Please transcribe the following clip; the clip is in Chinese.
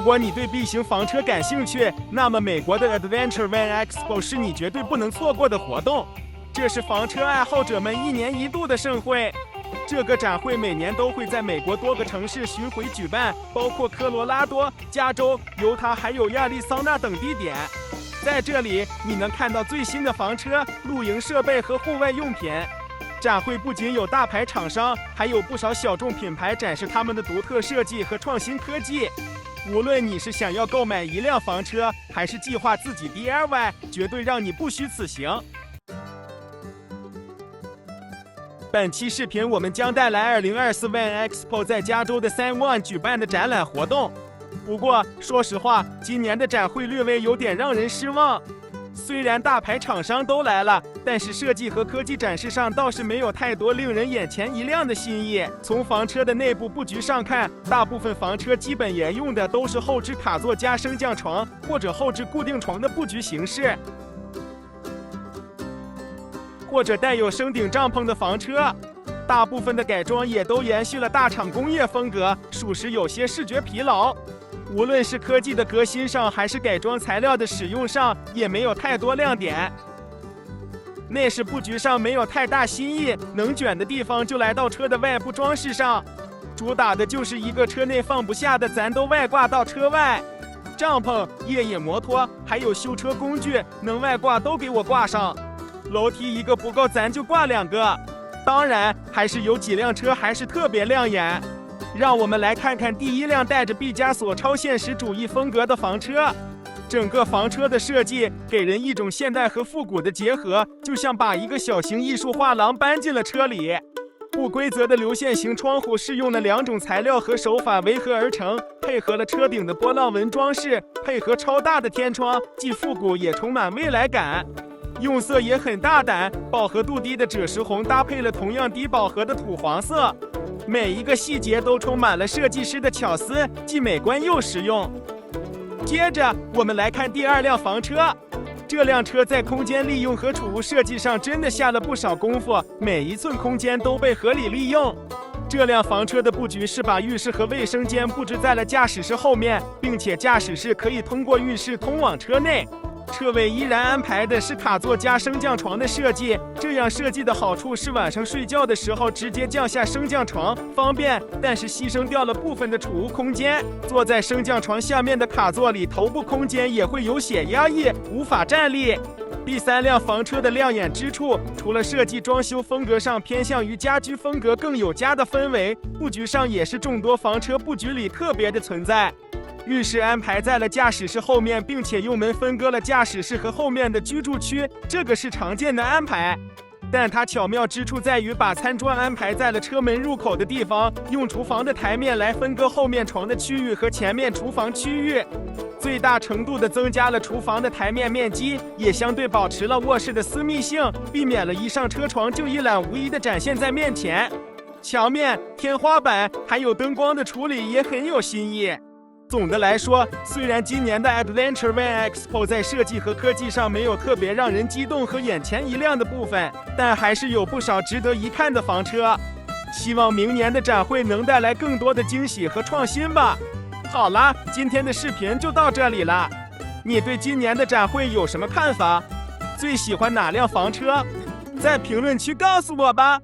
果你对 B 型房车感兴趣，那么美国的 Adventure Van Expo 是你绝对不能错过的活动。这是房车爱好者们1年1度的盛会。这个展会每年都会在美国多个城市巡回举办，包括科罗拉多、加州、犹他还有亚利桑那等地点。在这里，你能看到最新的房车、露营设备和户外用品。展会不仅有大牌厂商，还有不少小众品牌展示他们的独特设计和创新科技。无论你是想要购买一辆房车，还是计划自己 DIY， 绝对让你不虚此行。本期视频我们将带来2024 Van Expo 在加州的 San Juan 举办的展览活动。不过，说实话，今年的展会略微有点让人失望。虽然大牌厂商都来了，但是设计和科技展示上倒是没有太多令人眼前一亮的新意。从房车的内部布局上看，大部分房车基本沿用的都是后置卡座加升降床或者后置固定床的布局形式，或者带有升顶帐篷的房车。大部分的改装也都延续了大厂工业风格，属实有些视觉疲劳。无论是科技的革新上，还是改装材料的使用上，也没有太多亮点。内饰布局上没有太大新意，能卷的地方就来到车的外部装饰上，主打的就是一个车内放不下的咱都外挂到车外。帐篷、越野摩托还有修车工具能外挂都给我挂上，楼梯一个不够咱就挂2个。当然还是有几辆车还是特别亮眼。让我们来看看第一辆带着毕加索超现实主义风格的房车。整个房车的设计给人一种现代和复古的结合，就像把一个小型艺术画廊搬进了车里。不规则的流线型窗户是用了2种材料和手法围合而成，配合了车顶的波浪纹装饰，配合超大的天窗，既复古也充满未来感。用色也很大胆，饱和度低的赭石红搭配了同样低饱和的土黄色，每一个细节都充满了设计师的巧思，既美观又实用。接着我们来看第2辆房车。这辆车在空间利用和储物设计上真的下了不少功夫，每一寸空间都被合理利用。这辆房车的布局是把浴室和卫生间布置在了驾驶室后面，并且驾驶室可以通过浴室通往车内。车尾依然安排的是卡座加升降床的设计，这样设计的好处是晚上睡觉的时候直接降下升降床，方便，但是牺牲掉了部分的储物空间。坐在升降床下面的卡座里，头部空间也会有些压抑，无法站立。第3辆房车的亮眼之处，除了设计装修风格上偏向于家居风格更有家的氛围，布局上也是众多房车布局里特别的存在。浴室安排在了驾驶室后面，并且用门分割了驾驶室和后面的居住区，这个是常见的安排。但它巧妙之处在于把餐桌安排在了车门入口的地方，用厨房的台面来分割后面床的区域和前面厨房区域，最大程度地增加了厨房的台面面积，也相对保持了卧室的私密性，避免了一上车床就一览无遗地展现在面前。墙面、天花板还有灯光的处理也很有新意。总的来说，虽然今年的 Adventure Van Expo 在设计和科技上没有特别让人激动和眼前一亮的部分，但还是有不少值得一看的房车。希望明年的展会能带来更多的惊喜和创新吧。好啦，今天的视频就到这里了。你对今年的展会有什么看法？最喜欢哪辆房车？在评论区告诉我吧。